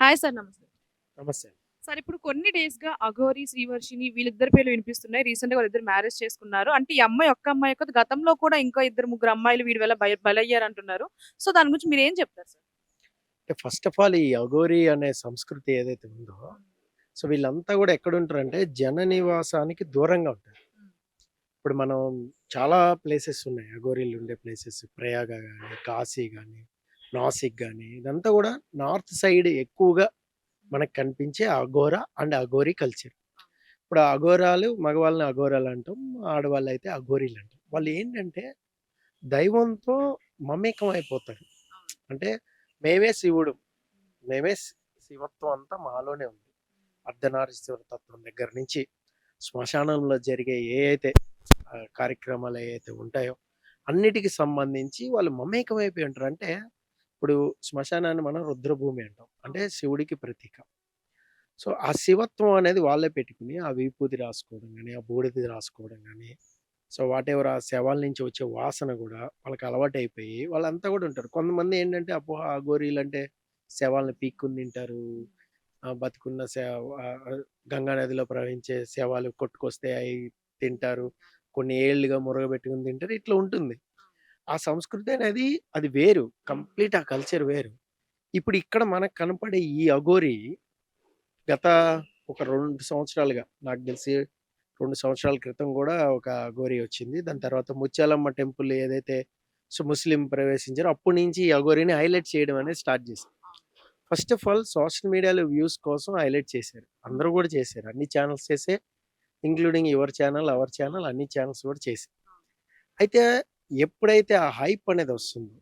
Hi sir. నమస్తే. నమస్తే. Sir ఇప్పుడు కొన్ని డేస్‌గా 'అఘోరి', 'శ్రీవర్షిని' వీళ్ళిద్దరి పేర్లు వినిపిస్తున్నాయి. రీసెంట్‌గా వాళ్ళిద్దరు మ్యారేజ్ చేసుకున్నారు. అంటే ఈ అమ్మాయి ఒక్క అమ్మాయే కాదు, గతంలో కూడా ఇంకా ఇద్దరు, ముగ్గురు అమ్మాయిలు వీడి వల్ల బలయ్యారంటున్నారు. సో, దాని గురించి మీరేం చెప్తారు సార్? అంటే ఫస్ట్ ఆఫ్ ఆల్ ఈ అఘోరి అనే సంస్కృతి ఏదైతే ఉందో, సో వీళ్ళంతా గూడా ఎక్కడుంటారంటే జన నివాసానికి దూరంగా ఉంటారు. హ్మ్. ఇప్పుడు మనం చాలా ప్లేసెస్ ఉన్నాయి అఘోరీలు ఉండే ప్లేసెస్. ప్రయాగ గాని, కాశీ గాని, నాసిక్ గాని ఇదంతా గూడా నార్త్ సైడ్ ఎక్కువగా మనకు కనిపించే అఘోరా అండ్ అఘోరి కల్చర్. ఇప్పుడు ఆ అఘోరాలు మగవాళ్ళని అఘోరాలు అంటాం. ఆడవాళ్ళైతే అఘోరీలు అంటాం. వాళ్ళు ఏంటంటే దైవంతో మమేకం అయిపోతారు. అంటే మేమే శివుడు. మేమే శివత్వం అంతా మాలోనే ఉంది. అర్ధనారీశ్వర తత్వం దగ్గర నుంచి శ్మశానంలో జరిగే ఏ అయితే కార్యక్రమాలు ఏవైతే ఉంటాయో అన్నిటికి సంబంధించి వాళ్ళు మమేకమైపోయి ఉంటారు. అంటే ఇప్పుడు శ్మశానాన్ని మనం రుద్రభూమి అంటాం. అంటే శివుడికి ప్రతీక. సో ఆ శివత్వం అనేది వాళ్ళే పెట్టుకుని ఆ విభూది రాసుకోవడం గాని, ఆ బూడిద రాసుకోవడం గాని, సో వాటెవర్ ఆ శవాల నుంచి వచ్చే వాసన గూడా వాళ్ళకి అలవాటయిపోయి వాళ్ళంతా గూడా ఉంటారు. కొంతమంది ఏంటంటే అపోహ అఘోరీలంటే శవాలను పీక్కుని తింటారు. బతికున్న గంగా నదిలో ప్రవహించే శవాలు కొట్టుకొస్తే అయి తింటారు. కొన్ని ఏళ్లుగా మురగబెట్టుకొని తింటారు. ఇట్లా ఉంటుంది. ఆ సంస్కృతి అనేది అది వేరు. కంప్లీట్ ఆ కల్చర్ వేరు. ఇప్పుడు ఇక్కడ మనకు కనపడే ఈ అఘోరి గత ఒక 2 సంవత్సరాలుగా నాకు తెలిసి 2 సంవత్సరాల క్రితం గూడా ఒక అఘోరి వచ్చింది. దాని తర్వాత ముత్యాలమ్మ టెంపుల్ ఏదైతే ముస్లిం ప్రవేశించారో అప్పటి నుంచి ఈ అఘోరిని హైలైట్ చేయడం అనేది స్టార్ట్ చేశారు. ఫస్ట్ ఆఫ్ ఆల్ సోషల్ మీడియాలో వ్యూస్ కోసం హైలైట్ చేశారు. అందరూ గూడా చేశారు. అన్ని ఛానెల్స్ చేసాయి. Including your channel, our channel అన్ని ఛానెల్స్ గూడా చేసాయి. అయితే ఎప్పుడైతే ఆ హైప్ అనేది వస్తుందో,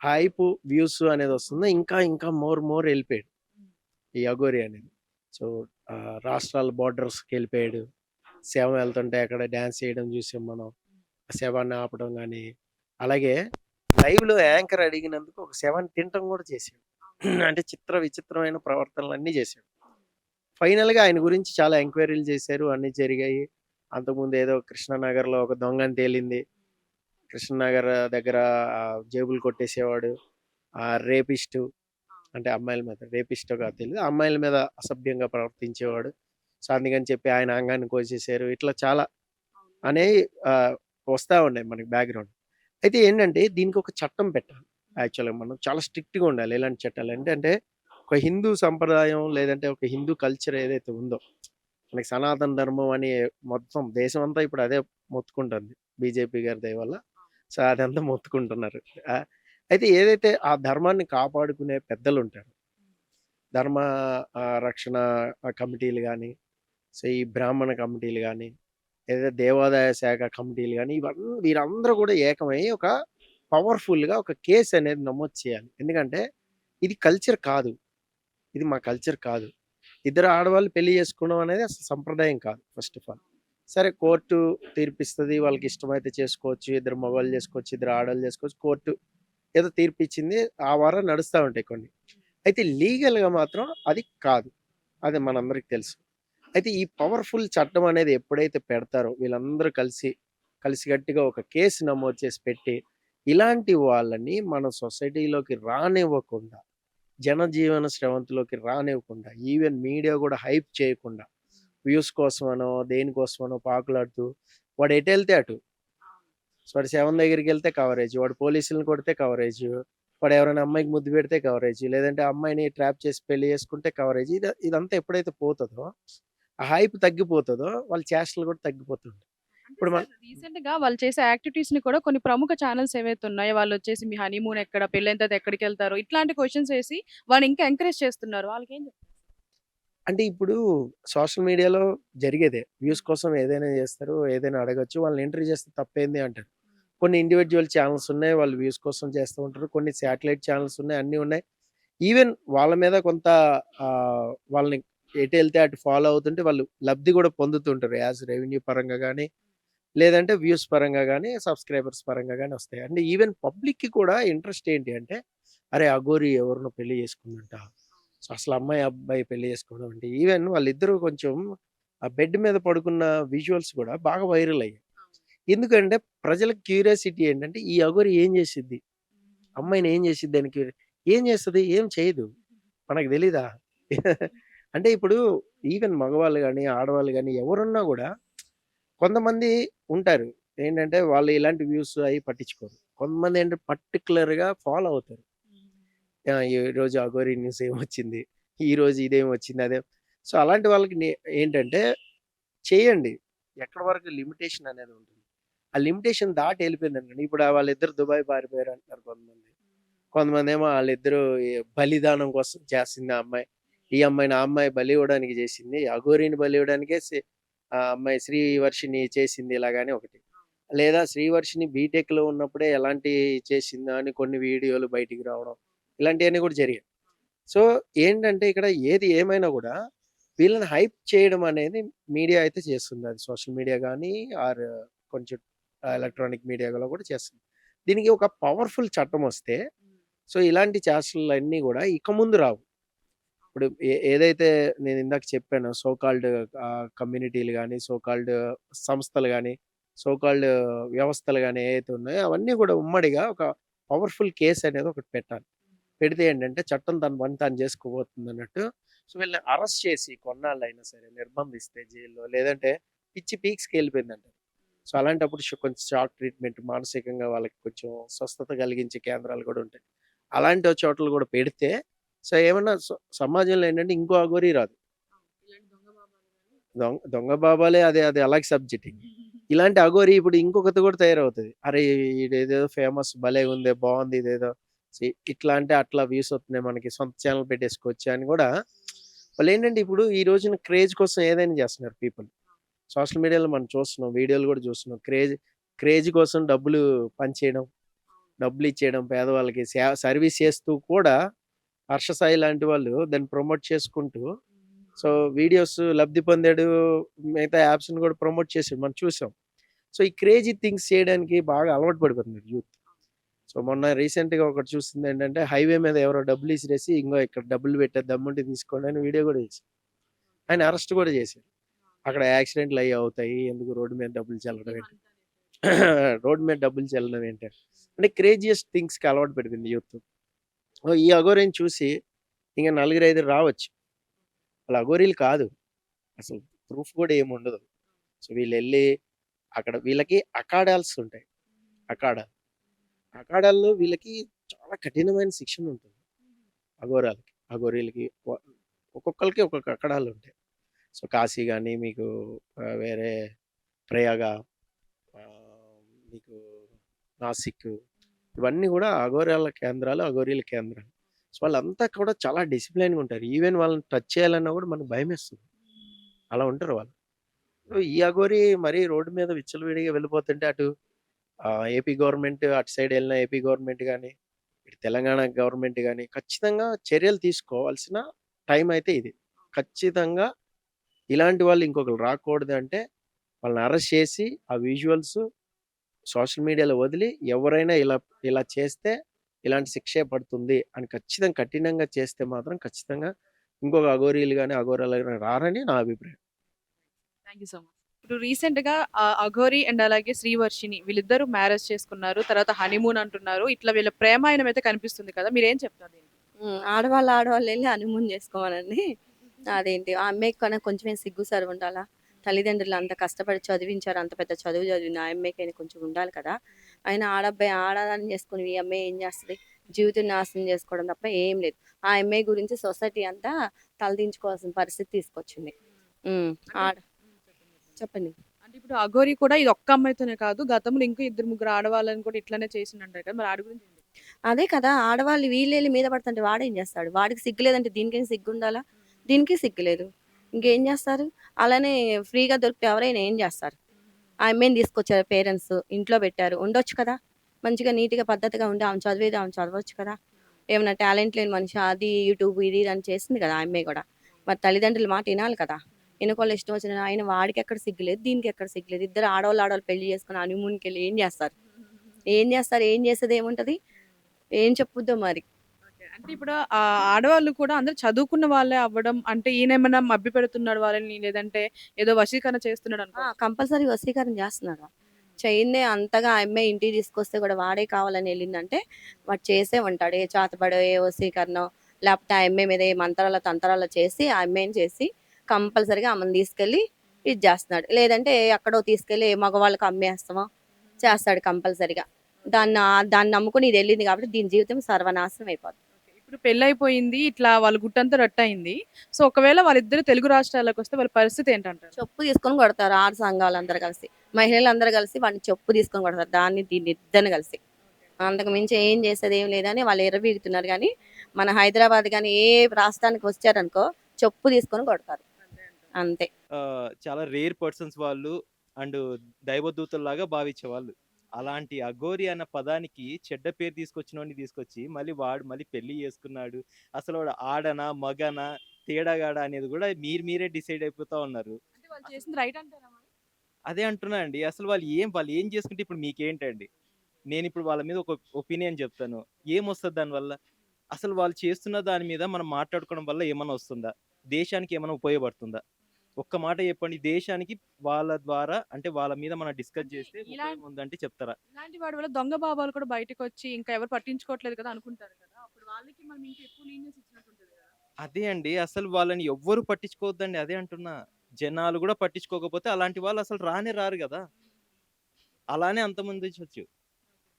ఆ హైప్ వ్యూస్ అనేది వస్తుందో ఇంకా ఇంకా మోర్ ఎళ్ళిపోయాడు ఈ అఘోరి అనేది. సో రాష్ట్రాల బోర్డర్స్‌కెళ్ళిపోయాడు. శవం వెళ్తుంటే అక్కడ డాన్స్ చేయడం చూసాం మనం. ఆ శవాన్ని ఆపడం గాని, అలాగే లైవ్‌లో యాంకర్ అడిగినందుకు ఒక శవాన్ని తినటం గూడా చేసాడు. అంటే విచిత్రమైన ప్రవర్తనలన్నీ చేశాడు. ఫైనల్‌గా ఆయన గురించి చాలా ఎంక్వైరీలు చేశారు. అన్నీ జరిగాయి. అంతకుముందు ఏదో కృష్ణానగర్‌లో ఒక దొంగని తేలింది. కృష్ణానగర్ దగ్గర జేబులు కొట్టేసేవాడు. రేపిస్టు అంటే అమ్మాయిల మీద రేపిస్టో కాదో తెలీదు. అమ్మాయిల మీద అసభ్యంగా ప్రవర్తించేవాడు. సో, అందుకని చెప్పి ఆయన అంగాన్ని కోసేశారు. ఇట్లా చాలా అనేయి వస్తా ఉన్నాయి మనకి బ్యాక్‌గ్రౌండ్. అయితే ఏంటంటే దీనికి ఒక చట్టం పెట్టాలి. యాక్చువల్‌గా మనం చాలా స్ట్రిక్ట్‌గా ఉండాలి. ఎలాంటి చట్టాలు అంటే ఒక హిందూ సంప్రదాయం లేదంటే ఒక హిందూ కల్చర్ ఏదైతే ఉందో, మనకి సనాతన ధర్మం అని మొత్తం దేశం అంతా ఇప్పుడు అదే మొత్తుకుంటుంది. బీజేపీ గారి దయ వల్ల. సో, అదంతా మొత్తుకుంటున్నారు. అయితే ఏదైతే ఆ ధర్మాన్ని కాపాడుకునే పెద్దలుంటారో, ధర్మ రక్షణ కమిటీలు గాని, సో, ఈ బ్రాహ్మణ కమిటీలు గాని, ఏదైతే దేవాదాయ శాఖ కమిటీలు గాని, వీరందరూ కూడా ఏకమై ఒక పవర్‌ఫుల్‌గా ఒక కేస్ అనేది నమోదు చేయాలి. ఎందుకంటే ఇది కల్చర్ కాదు. ఇది మా కల్చర్ కాదు. ఇద్దరు ఆడవాళ్ళు పెళ్లి చేసుకోవడం అనేది అసలు సంప్రదాయం కాదు ఫస్ట్ ఆఫ్ ఆల్. సరే కోర్టు తీర్పిస్తది. వాళ్ళకి ఇష్టమైతే చేసుకోవచ్చు. ఇద్దరు మగవాళ్ళు చేసుకోవచ్చు. ఇద్దరు ఆడవాళ్ళు చేసుకోవచ్చు. కోర్టు ఏదో తీర్పిచ్చింది. ఆ వారం నడుస్తా ఉంటాయి కొన్ని. అయితే లీగల్‌గా మాత్రం అది కాదు. అది మనందరికి తెలుసు. అయితే ఈ పవర్‌ఫుల్ చట్టం అనేది ఎప్పుడైతే పెడతారో వీళ్ళందరూ కలిసికట్టుగా ఒక కేసు నమోదు చేసి పెట్టి, ఇలాంటి వాళ్ళని మన సొసైటీలోకి రానివ్వకుండా, జనజీవన స్రవంతిలోకి రానివ్వకుండా, ఈవెన్ మీడియా గూడా హైప్ చేయకుండా, వ్యూస్ కోసమనో, దేనికోసమనో పాకులాడుతూ వాడు ఎటెళ్తే అటు. సో, వాడు శవం దగ్గరికెళ్తే కవరేజ్. వాడు పోలీసుల్ని కొడితే కవరేజ్. వాడు ఎవరైనా అమ్మాయికి ముద్దు పెడితే కవరేజ్. లేదంటే అమ్మాయిని ట్రాప్ చేసి పెళ్లి చేసుకుంటే కవరేజ్. ఇదంతా ఎప్పుడైతే పోతదో, ఆ హైప్ తగ్గిపోతదో, వాళ్ళ చేష్టలు కూడా తగ్గిపోతుంటాయి. అంటే ఇప్పుడు సార్ రీసెంట్‌గా వాళ్ళు చేసే యాక్టివిటీస్‌ని కూడా కొన్ని ప్రముఖ ఛానెల్స్ ఏవైతే ఉన్నాయో వాళ్ళొచ్చేసి మీ హనీమూన్ ఎక్కడ? పెళ్లయిన తర్వాత ఎక్కడికెళ్తారు? ఇట్లాంటి క్వెషన్స్ ఏసి వాళ్ళని ఇంకా ఎంకరేజ్ చేస్తున్నారు. వాళ్ళకేం చెప్తారు? అంటే ఇప్పుడు సోషల్ మీడియాలో జరిగేదే. వ్యూస్ కోసం ఏదైనా చేస్తారు. ఏదైనా అడగొచ్చు. వాళ్ళని ఇంటర్వ్యూ చేస్తే తప్పేంది అంటారు. కొన్ని ఇండివిడ్యువల్ ఛానెల్స్ ఉన్నాయి. వాళ్ళు వ్యూస్ కోసం చేస్తూ ఉంటారు. కొన్ని శాటిలైట్ ఛానెల్స్ ఉన్నాయి. అన్నీ ఉన్నాయి. ఈవెన్ వాళ్ళ మీద కొంత వాళ్ళని ఎటెళ్తే అటు ఫాలో అవుతుంటే వాళ్ళు లబ్ధి గూడా పొందుతుంటారు. యాస్ రెవెన్యూ పరంగా గాని, లేదంటే వ్యూస్ పరంగా గాని, సబ్‌స్క్రైబర్స్ పరంగా గాని వస్తాయి. అంటే ఈవెన్ పబ్లిక్‌కి కూడా ఇంట్రెస్ట్ ఏంటి అంటే, అరే! అఘోరి ఎవరినో పెళ్లి చేసుకుందంట. సో, అసలు అమ్మాయి, అబ్బాయి పెళ్లి చేసుకోవడం అంటే ఈవెన్ వాళ్ళిద్దరూ కొంచెం ఆ బెడ్ మీద పడుకున్న విజువల్స్ గూడా బాగా వైరల్ అయ్యాయి. ఎందుకంటే ప్రజలకు క్యూరియాసిటీ ఏంటంటే, ఈ అఘోరి ఏం చేసిద్ది? అమ్మాయిని ఏం చేసిద్దని ఏం చేస్తది? ఏం చేయదు. మనకు తెలీదా? అంటే ఇప్పుడు ఈవెన్ మగవాళ్ళు గాని, ఆడవాళ్ళు గాని ఎవరున్నా గూడా కొంతమంది ఉంటారు. ఏంటంటే వాళ్ళు ఇలాంటి వ్యూస్ అయి పట్టించుకోరు. కొంతమంది ఏంటంటే పర్టిక్యులర్‌గా ఫాలో అవుతారు. ఈరోజు అఘోరి న్యూస్ ఏమొచ్చింది? ఈరోజు ఇదేమొచ్చింది? అదే సో, అలాంటి వాళ్ళకి ఏంటంటే చేయండి. ఎక్కడి వరకు లిమిటేషన్ అనేది ఉంటుంది. ఆ లిమిటేషన్ దాటి ఎళ్ళిపోయిందనుకోండి. ఇప్పుడు వాళ్ళిద్దరు దుబాయ్ పారిపోయారు అంటున్నారు కొంతమంది. కొంతమందేమో ఆళ్ళిద్దరూ బలిదానం కోసం చేసింది ఆ అమ్మాయి. ఈ అమ్మాయిని ఆ అమ్మాయి బలి ఇవ్వడానికి చేసింది. అఘోరిని బలి ఇవ్వడానికే ఆ అమ్మాయి శ్రీవర్షిని చేసింది ఇలాగని ఒకటి. లేదా శ్రీవర్షిని బీటెక్‌లో ఉన్నప్పుడే ఎలాంటియి చేసిందా అని కొన్ని వీడియోలు బయటికి రావడం. ఇలాంటియన్నీ కూడా జరిగాయి. సో, ఏంటంటే ఇక్కడ ఏది ఏమైనా గూడా వీళ్ళని హైప్ చేయడం అనేది మీడియా అయితే చేస్తుంది. అది సోషల్ మీడియా గానీ ఆర్ కొంచెం ఎలక్ట్రానిక్ మీడియాలో కూడా చేస్తుంది. దీనికి ఒక పవర్‌ఫుల్ చట్టమొస్తే సో, ఇలాంటి చేష్టలన్నీ గూడా ఇక ముందు రావు. ఇప్పుడు ఏదైతే నేనిందాక చెప్పానో సో కాల్డ్ కమ్యూనిటీలు గాని, సో కాల్డ్ సంస్థలు గాని, సో కాల్డ్ వ్యవస్థలు గాని ఏవైతే ఉన్నాయో అవన్నీ గూడా ఉమ్మడిగా ఒక పవర్‌ఫుల్ కేస్ అనేది ఒకటి పెట్టాలి. పెడితే ఏంటంటే చట్టం తన పని తాను చేసుకోబోతుందన్నట్టు. సో, వీళ్ళని అరెస్ట్ చేసి కొన్నాళ్ళైనా సరే నిర్బంధిస్తే జైల్‌లో లేదంటే పిచ్చి పీక్స్‌కెళ్ళిపోయిందంట. సో, అలాంటప్పుడు కొంచెం షాక్ ట్రీట్‌మెంట్ మానసికంగా వాళ్ళకి కొంచెం స్వస్థత కలిగించే కేంద్రాలు గూడా ఉంటాయి. అలాంటి చోట్ల గూడా పెడితే సో, ఏమన్నా సమాజంలో ఏంటంటే ఇంకో అఘోరి రాదు. దొంగ బాబాలే అది అది అలాగే సబ్జెక్టింగ్. ఇలాంటి అఘోరి ఇప్పుడు ఇంకొకటి కూడా తయారవుతది. అరే! ఈడేదేదో ఫేమస్ భలేగుందే బావుంది ఇదేదో. ఇట్లా అంటే అట్లా వ్యూస్ వస్తున్నాయి మనకి సొంత ఛానెల్ పెట్టేసుకోవచ్చు అని గూడా వాళ్ళేంటంటే ఇప్పుడు ఈ రోజున క్రేజ్ కోసం ఏదైనా చేస్తున్నారు పీపుల్. సోషల్ మీడియాలో మనం చూస్తున్నాం. వీడియోలు గూడా చూస్తున్నాం. క్రేజ్ కోసం డబ్బులు పంచేయడం, డబ్బులిచ్చేయడం పేదవాళ్ళకి సర్వీస్ చేస్తూ కూడా హర్ష సాయి లాంటి వాళ్ళు దాన్ని ప్రమోట్ చేసుకుంటూ సో, వీడియోస్ లబ్ధి పొందాడు. మిగతా యాప్స్‌ని గూడా ప్రమోట్ చేసాడు. మనం చూసాం. సో, ఈ క్రేజీ థింగ్స్ చేయడానికి బాగా అలవాటు పడిపోతున్నారు యూత్. సో, మొన్న రీసెంట్‌గా ఒకటి చూసిందేంటంటే హైవే మీద ఎవరో డబ్బులు ఇసిరేసి, ఇంగో ఇక్కడ డబ్బులు పెట్టా దమ్ముంటే తీసుకోండి అని వీడియో గూడా చేసారు. ఆయన అరెస్ట్ గూడా చేశారు. అక్కడ యాక్సిడెంట్‌లు అయ్యి అవుతాయి. ఎందుకు రోడ్డు మీద డబ్బులు చల్లడం ఏంటి? రోడ్డు మీద డబ్బులు చల్లడం ఏంటి? అంటే క్రేజియస్ట్ థింగ్స్‌కి అలవాటు పడిపోయింది యూత్. ఈ అఘోరిని చూసి ఇంక నలుగురు, ఐదుగురు రావచ్చు. వాళ్ళు అఘోరీలు కాదు. అసలు ప్రూఫ్ గూడా ఏముండదు. సో, వీళ్ళెళ్లి అక్కడ వీళ్ళకి అఖాడాల్స్ ఉంటాయి. అఖాడా. అఖాడాల్లో వీళ్ళకి చాలా కఠినమైన శిక్షణుంటుంది. అఘోరాలకి, అఘోరీలకి ఒక్కొక్కళ్ళకి ఒక్కొక్క అఖాడాలుంటాయి. సో, కాశీ గాని, మీకు వేరే ప్రయాగ, మీకు నాసిక్ ఇవన్నీ గూడా అఘోరాల కేంద్రాలు, అఘోరీల కేంద్రాలు. సో, వాళ్ళంతా కూడా చాలా డిసిప్లైన్‌గా ఉంటారు. ఈవెన్ వాళ్ళని టచ్ చేయాలన్నా గూడా మనకు భయమేస్తుంది. అలా ఉంటారు వాళ్ళు. సో, ఈ అఘోరి మరీ రోడ్డు మీద విచ్చలవిడిగా వెళ్ళిపోతుంటే అటు ఏపీ గవర్నమెంట్ అటు సైడ్ ఎళ్ళిన ఏపీ గవర్నమెంట్ గాని, ఇటు తెలంగాణ గవర్నమెంట్ గాని ఖచ్చితంగా చర్యలు తీసుకోవాల్సిన టైం అయితే ఇది. ఖచ్చితంగా ఇలాంటి వాళ్ళు ఇంకొకళ్ళు రాకూడదంటే వాళ్ళని అరెస్ట్ చేసి ఆ విజువల్స్ సోషల్ మీడియాలో వదిలి ఎవరైనా ఇలా చేస్తే ఇలాంటి శిక్షే పడుతుంది అని ఖచ్చితంగా కఠినంగా చేస్తే మాత్రం ఖచ్చితంగా ఇంకొక అఘోరీలు గాని, అఘోరాలు గాని రారని నా అభిప్రాయం. Thank you so much. ఇప్పుడు రీసెంట్‌గా అఘోరి అండ్ అలాగే శ్రీవర్షిని వీళ్ళిద్దరూ మ్యారేజ్ చేసుకున్నారు. తర్వాత హనీమూన్ అంటున్నారు. ఇట్లా వీళ్ళ ప్రేమాయణం అయితే కనిపిస్తుంది కదా! మీరేం చెప్తారు దీనికి? ఆడవాళ్ళెళ్లి హనీమూన్ జేసుకోమనండి. అదేంటి ఆ అమ్మాయికి కన్నా కొంచెమే సిగ్గు సరువుండాలా? తల్లిదండ్రులు అంత కష్టపడి చదివించారు. అంత పెద్ద చదువు చదివింది. ఆ అమ్మాయికైనా కొంచెం ఉండాలి కదా! అయినా ఆడబ్బాయి ఆడదాన్ని చేసుకొని ఈ అమ్మాయి ఏం చేస్తది? జీవితం నాశనం చేసుకోవడం తప్ప ఏం లేదు. ఆ అమ్మాయి గురించి సొసైటీ అంతా తలదించుకోవాల్సిన పరిస్థితి తీసుకొచ్చింది. హ్మ్. అంటే ఆడ చెప్పండి. అంటే ఇప్పుడు అఘోరి కూడా ఇది ఒక్క అమ్మాయితోనే కాదు. గతంలో ఇంకా ఇద్దరు ముగ్గురు ఆడవాళ్ళని కూడా ఇట్లనే చేసిండంటారు కదా! మరి ఆడి గురించి ఏం చెప్తారు? అదే కదా! ఆడవాళ్ళు వీళ్ళెళ్లి మీద పడుతుంటే వాడేం జేస్తాడు? వాడికి సిగ్గు లేదంటే దీనికేం సిగ్గుండాలా? దీనికి సిగ్గు లేదు. ఇంకేం జేస్తారు? అలానే ఫ్రీగా దొరికితే ఎవరైనా ఏం జేస్తారు? ఆ అమ్మాయిని తీసుకొచ్చారు పేరెంట్స్. ఇంట్లో పెట్టారు. ఉండొచ్చు కదా! మంచిగా నీట్‌గా పద్ధతిగా ఉండి ఆమె చదివేది ఆమె చదవచ్చు కదా! ఏమన్నా టాలెంట్ లేని మనిషి అది యూట్యూబ్ ఇది ఇది అని చేసింది కదా! ఆ అమ్మాయి గూడా. మరి తల్లిదండ్రుల మాట ఇనాలి కదా! ఇనకోళ్ళ ఇష్టం వచ్చిన ఆయన వాడికెక్కడ సిగ్గు లేదు. దీనికెక్కడ సిగ్గు లేదు. ఇద్దరు ఆడోళ్ళు పెళ్లి చేసుకొని హనీమూన్‌కెళ్ళి ఏం జేస్తారు? ఏం జేస్తారు? ఏం చేసేదేముంటది? ఏం చెప్పుద్దో మరి. ఓకే. అంటే ఇప్పుడు ఆడవాళ్ళు కూడా అందరూ చదువుకున్న వాళ్ళే అవ్వడం అంటే ఈయనేమన్నా మభ్యపెడుతున్నాడు వాళ్ళని లేదంటే ఏదో వశీకరణ చేస్తున్నాడు అనుకోవచ్చా? కంపల్సరీ వశీకరణ జేస్తున్నాడు. చెయ్యందే అంతగా ఆ అమ్మాయి ఇంటికి తీసుకొస్తే గూడా వాడే కావాలని ఎళ్ళిందంటే వాడు చేసే ఉంటాడు. ఏ చేతబడో, ఏ వశీకరణో లేకపోతే ఆ అమ్మాయి మీద ఏ మంత్రాల తంత్రాలు చేసి ఆ అమ్మాయిని చేసి కంపల్సరిగా ఆమెను తీసుకెళ్ళి ఇది చేస్తున్నాడు. లేదంటే ఎక్కడో తీసుకెళ్ళి మగవాళ్ళకి అమ్మేస్తామో చేస్తాడు కంపల్సరిగా. దాన్ని నమ్ముకుని ఇది వెళ్ళింది కాబట్టి దీని జీవితం సర్వనాశనం అయిపోతుంది. ఓకే. ఇప్పుడు పెళ్లయిపోయింది. ఇట్లా వాళ్ళ గుట్టంతా రట్టయింది. సో, ఒకవేళ వాళ్ళిద్దరు తెలుగు రాష్ట్రాలకొస్తే వాళ్ళ పరిస్థితి ఏంటంటారు? చెప్పు తీసుకొని కొడతారు ఆరు సంఘాలందరూ కలిసి, మహిళలందరూ కలిసి వాడిని చెప్పు తీసుకొని కొడతారు, దాన్ని దీన్ని ఇద్దరిని కలిసి. అంతకు మించి ఏం చేసేది ఏం లేదని వాళ్ళు ఎర్రబీగుతున్నారు. కానీ మన హైదరాబాద్ కానీ ఏ రాష్ట్రానికి వచ్చారనుకో చెప్పు తీసుకొని కొడతారు అంతే. చాలా రేర్ పర్సన్స్ వాళ్ళు అండ్ దైవదూతల్లాగా భావించేవాళ్ళు. అలాంటి అఘోరి అన్న పదానికి చెడ్డ పేరు తీసుకొచ్చినోడిని తీసుకొచ్చి మళ్ళీ పెళ్లి చేసుకున్నాడు. అసలు వాడు ఆడనా మగనా తేడాగాడా అనేది కూడా మీరే డిసైడ్ అయిపోతా ఉన్నారు. అంటే వాళ్ళు చేసింది రైట్ అంటారా మరి? అదే అంటున్నా అండి. అసలు వాళ్ళు ఏం చేసుకుంటే ఇప్పుడు మీకేంటండి? నేను ఇప్పుడు వాళ్ళ మీద ఒక ఒపీనియన్ చెప్తాను. ఏమొస్తది దానివల్ల? అసలు వాళ్ళు చేస్తున్న దాని మీద మనం మాట్లాడుకోవడం వల్ల ఏమన్నా వస్తుందా? దేశానికి ఏమైనా ఉపయోగపడుతుందా? ఒక్క మాట చెప్పండి. దేశానికి వాళ్ళ ద్వారా అంటే వాళ్ళ మీద మనం డిస్కస్ అంటే చేస్తే ఇలా ఉపయోగం ఉందంటే చెప్తారా? ఇలాంటి వాడి వల్ల దొంగ బాబాలు కూడా బయటకొచ్చి ఇంకా ఎవరు పట్టించుకోవట్లేదు కదా అనుకుంటారు కదా! అప్పుడు వాళ్ళకి మనం ఇంకా ఎక్కువ లీనియన్స్ ఇచ్చినట్టుంటది కదా! అదే అండి. అసలు వాళ్ళని ఎవ్వరు పట్టించుకోవద్దండి. అదే అంటున్నా. జనాలు కూడా పట్టించుకోకపోతే అలాంటి వాళ్ళు అసలు రానే రారు గదా! అలానే అంతమొందించొచ్చు.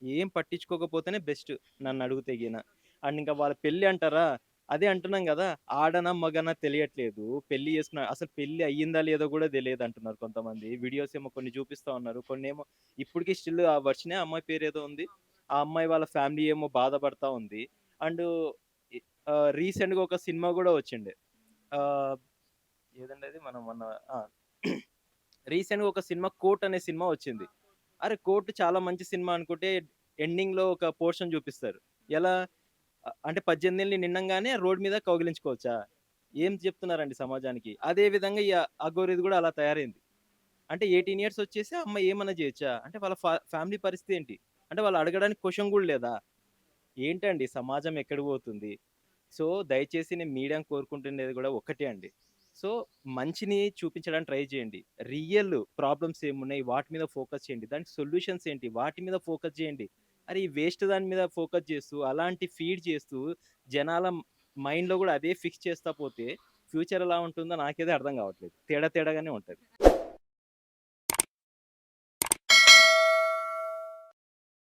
ఏం పట్టించుకోకపోతేనే బెస్ట్ నన్నడిగితే గిన. అండ్ ఇంకా వాళ్ళ పెళ్లి అంటారా? అదే అంటున్నాం గదా! ఆడనా, మగనా తెలియట్లేదు. పెళ్లి చేసుకున్న అసలు పెళ్లి అయ్యిందా లేదో గూడా తెలియదంటున్నారు కొంతమంది. వీడియోస్ ఏమో కొన్ని చూపిస్తా ఉన్నారు. కొన్నేమో ఇప్పటికి స్టిల్ ఆ వర్షినే అమ్మాయి పేరేదో ఉంది. ఆ అమ్మాయి వాళ్ళ ఫ్యామిలీ ఏమో బాధపడతా ఉంది. అండ్ ఇ రీసెంట్‌గా ఒక సినిమా గూడా వచ్చిండే. ఆహ్, ఏదండి అది మనం మొన్న ఆ! రీసెంట్‌గా ఒక సినిమా 'కోర్ట్' అనే సినిమా వచ్చింది. అరే! 'కోర్ట్' చాలా మంచి సినిమా అనుకుంటే ఎండింగ్‌లో ఒక పోర్షన్ చూపిస్తారు. ఎలా? అంటే 18 ఏళ్ళు నిండంగానే రోడ్ మీద కౌగిలించుకోవచ్చా? ఏం చెప్తున్నారండి సమాజానికి? అదే విధంగా ఈ అఘోరిది గూడా అలా తయారైంది. అంటే 18 ఇయర్స్ వచ్చేసి ఆ అమ్మాయి ఏమన్నా చేయొచ్చా? అంటే వాళ్ళ ఫ్యామిలీ పరిస్థితి ఏంటి? అంటే వాళ్ళు అడగడానికి క్వెషన్ గూడా లేదా? ఏంటండి సమాజం ఎక్కడికి పోతుంది? సో, దయచేసి నేను మీడియాని కోరుకుంటున్నది గూడా ఒక్కటే అండి. సో, మంచిని చూపించడానికి ట్రై చేయండి. రియల్ ప్రాబ్లమ్స్ ఏమున్నాయి? వాటి మీద ఫోకస్ చేయండి. దానికి సొల్యూషన్స్ ఏంటి? వాటి మీద ఫోకస్ చేయండి. అరే! ఈ వేస్ట్ దాని మీద ఫోకస్ చేస్తూ, అలాంటి ఫీడ్ చేస్తూ, జనాల మైండ్‌లో గూడా అదే ఫిక్స్ చేస్తా పోతే, ఫ్యూచర్ ఎలా ఉంటుందో నాకైతే అర్థం కావట్లేదు. తేడాగానే ఉంటది.